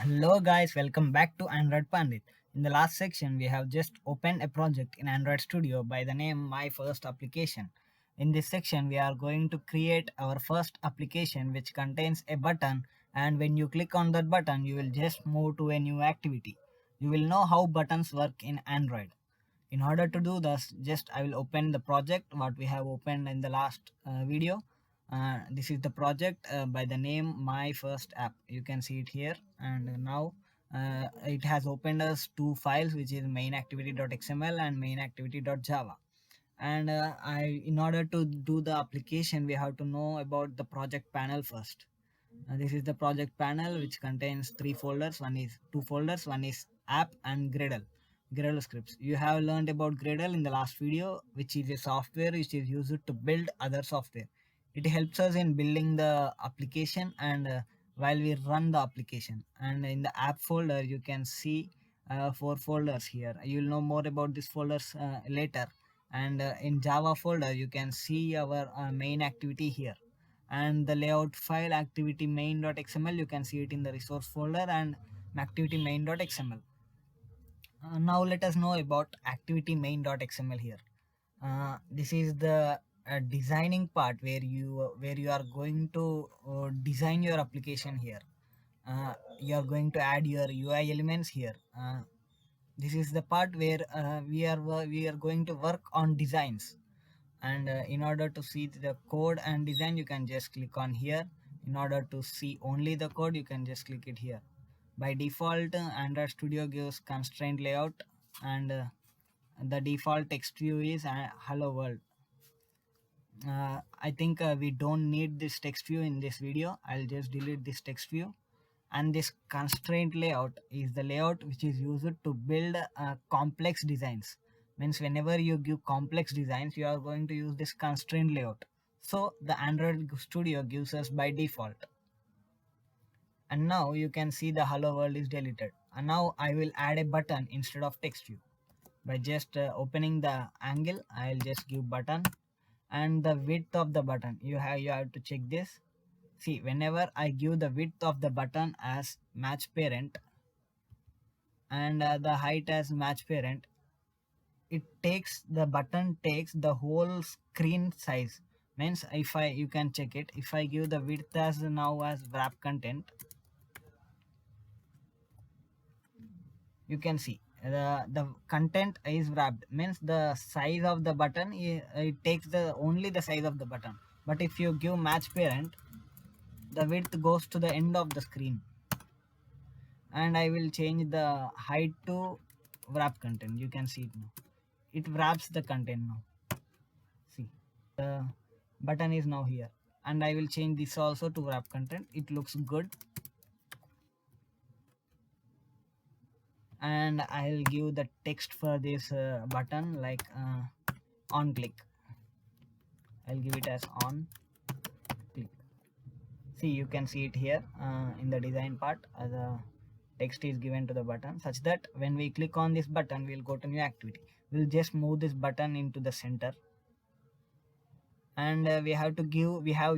Hello guys, welcome back to Android Pandit. In the last section, we have just opened a project in Android Studio by the name My First Application. In this section, we are going to create our first application which contains a button, and when you click on that button, you will just move to a new activity. You will know how buttons work in Android. In order to do this, just I will open the project what we have opened in the last video. This is the project by the name My First App. You can see it here, and now it has opened us two files, which is mainactivity.xml and mainactivity.java. And in order to do the application, we have to know about the project panel first. This is the project panel, which contains three folders. One is two folders. One is app and Gradle. Gradle scripts. You have learned about Gradle in the last video, which is a software which is used to build other software. It helps us in building the application and while we run the application. And in the app folder, you can see four folders here. You will know more about these folders later. And in Java folder, you can see our main activity here, and the layout file activity main.xml, you can see it in the resource folder, and activity main.xml. Now let us know about activity main.xml here. This is the designing part where you are going to design your application here. You are going to add your UI elements here. This is the part where we are going to work on designs. And in order to see the code and design, you can just click on here. In order to see only the code, you can just click it here. By default, Android Studio gives constraint layout, and the default text view is hello world. I think we don't need this text view in this video. I'll just delete this text view. And this constraint layout is the layout which is used to build complex designs. Means whenever you give complex designs, you are going to use this constraint layout. So the Android Studio gives us by default. And now you can see the hello world is deleted. And now I will add a button instead of text view. By just opening the angle, I'll just give button. And the width of the button, you have to check this. See, whenever I give the width of the button as match parent, and the height as match parent, the button takes the whole screen size. Means if I you can check it, if I give the width as now as wrap content, you can see the content is wrapped. Means the size of the button, it takes the only the size of the button. But if you give match parent, the width goes to the end of the screen. And I will change the height to wrap content. You can see it now. It wraps the content now. See, the button is now here. And I will change this also to wrap content. It looks good. And I'll give the text for this button like on click. I'll give it as on click. See, you can see it here in the design part. The text is given to the button such that when we click on this button, we'll go to new activity. We'll just move this button into the center. And we have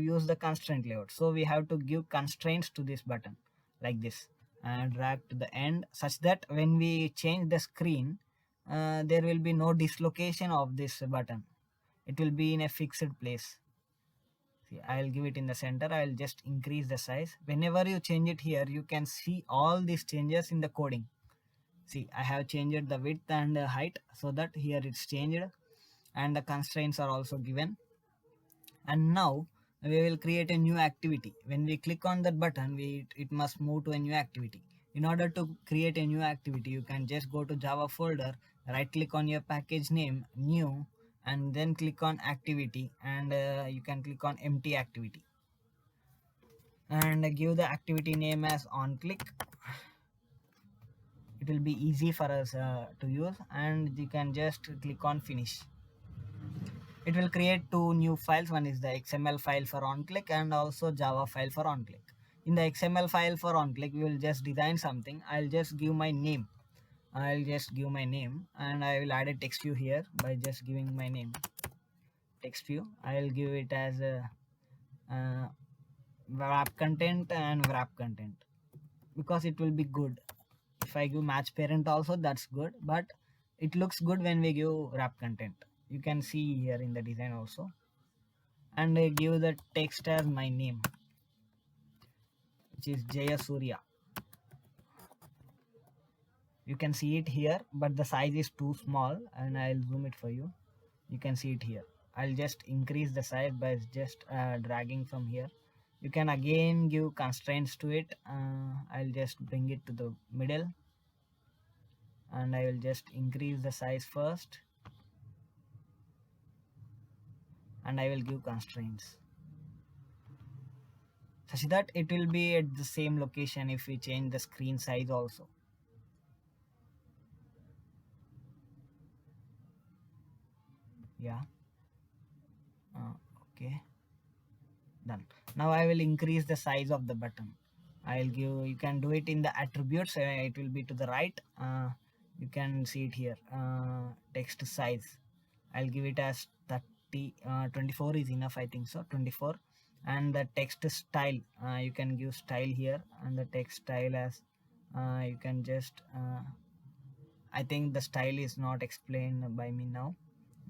used the constraint layout, so we have to give constraints to this button like this, and drag to the end such that when we change the screen, there will be no dislocation of this button. It will be in a fixed place. See, I'll give it in the center. I'll just increase the size. Whenever you change it here, you can see all these changes in the coding. See, I have changed the width and height so that here it's changed, and the constraints are also given. And now we will create a new activity. When we click on that button, it must move to a new activity. In order to create a new activity, you can just go to Java folder, right click on your package name, new, and then click on activity, and you can click on empty activity and give the activity name as on click. It will be easy for us to use, and you can just click on finish. It will create two new files. One is the XML file for onClick and also Java file for onClick. In the XML file for onClick, we will just design something. I'll just give my name. And I will add a text view here by just giving my name. Text view. I'll give it as a wrap content and wrap content. because it will be good. If I give match parent also, that's good, but it looks good when we give wrap content. You can see here in the design also. And I give the text as my name, which is Jayasuriya. You can see it here, but the size is too small, and I'll zoom it for you. You can see it here. I'll just increase the size by just dragging from here. You can again give constraints to it. I'll just bring it to the middle, and I will just increase the size first, and I will give constraints such that it will be at the same location if we change the screen size also. Yeah. Okay, done. Now I will increase the size of the button. I'll give, you can do it in the attributes, it will be to the right. You can see it here, text size. I'll give it as 30, 24 is enough, I think so, 24. And the text style, you can give style here, and the text style as you can just I think the style is not explained by me now,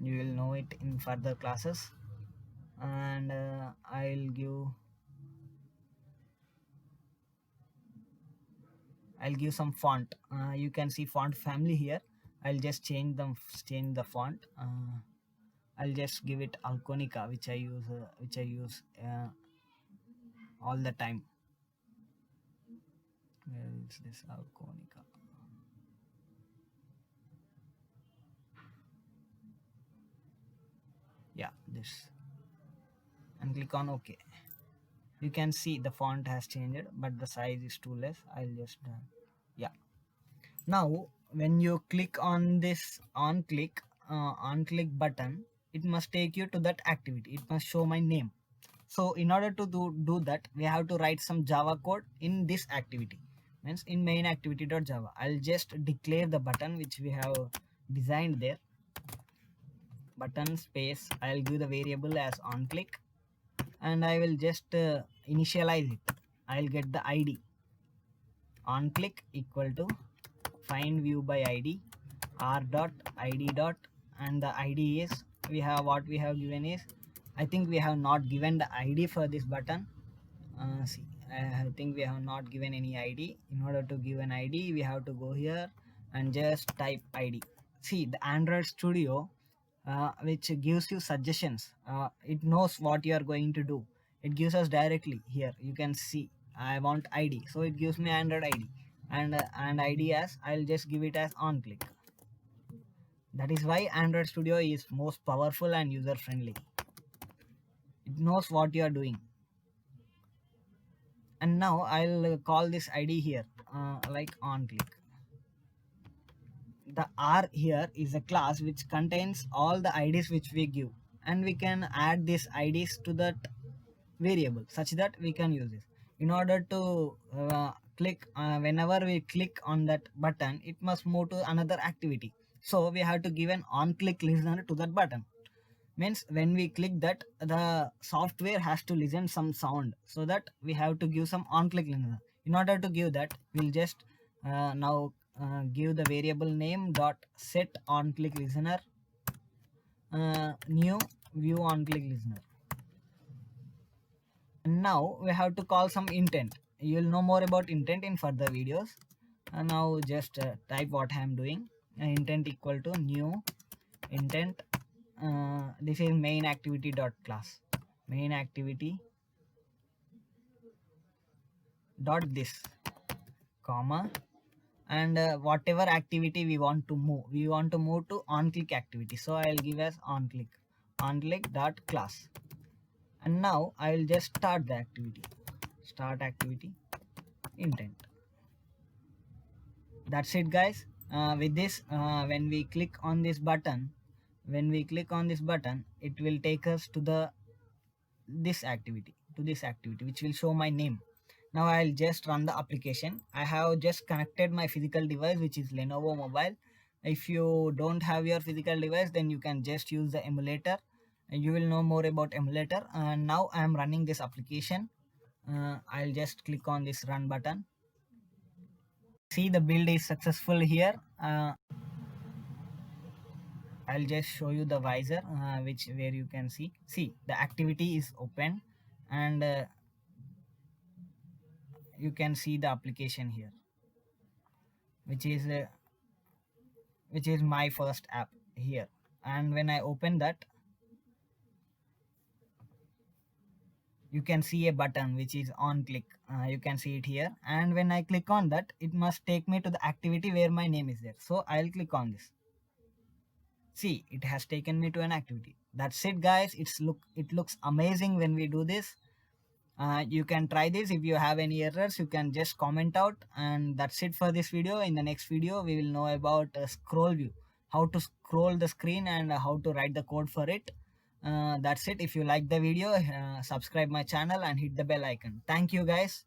you will know it in further classes. And I'll give some font. You can see font family here. I'll just change the font. I'll just give it Alconica, which I use all the time. Where is this Alconica? Yeah, this. And click on OK. You can see the font has changed, but the size is too less. I'll just yeah. Now when you click on this on click button, it must take you to that activity. It must show my name. So in order to do that, we have to write some Java code in this activity, means in main activity.java. I'll just declare the button which we have designed there, button space. I'll give the variable as on click, and I will just initialize it. I'll get the ID on click equal to find view by ID r dot id dot, and the ID is, we have, what we have given is, I think we have not given the ID for this button. See, I think we have not given any ID. In order to give an ID, we have to go here and just type ID. See, the Android Studio, which gives you suggestions, it knows what you are going to do. It gives us directly here. You can see I want ID, so it gives me Android ID, and ID as, I'll just give it as on click. That is why Android Studio is most powerful and user friendly. It knows what you are doing. And now I'll call this ID here, like on click. The R here is a class which contains all the IDs which we give, and we can add these IDs to that variable such that we can use this. In order to click, whenever we click on that button, it must move to another activity. So we have to give an on click listener to that button. Means when we click that, the software has to listen some sound, so that we have to give some on click listener. In order to give that, we'll just now give the variable name dot set on click listener, new view on click listener. And now we have to call some intent. You'll know more about intent in further videos. And now just type what I am doing. Intent equal to new intent. This is main activity dot class, main activity dot this, comma, and whatever activity we want to move to on click activity, so I'll give as on click dot class. And now I will just start the activity, start activity intent. That's it, guys. With this, when we click on this button, it will take us to this activity which will show my name. Now I'll just run the application. I have just connected my physical device, which is Lenovo Mobile. If you don't have your physical device, then you can just use the emulator. You will know more about emulator. And now I am running this application. I'll just click on this run button. See, the build is successful here. I'll just show you the visor, which where you can see the activity is open, and you can see the application here, which is uh, which is my first app here. And when I open that, you can see a button which is on click. You can see it here, and when I click on that, it must take me to the activity where my name is there. So I'll click on this. See, it has taken me to an activity. That's it, guys. It looks amazing when we do this. You can try this. If you have any errors, you can just comment out. And that's it for this video. In the next video, we will know about scroll view, how to scroll the screen, and how to write the code for it. That's it. If you like the video, subscribe my channel and hit the bell icon. Thank you, guys.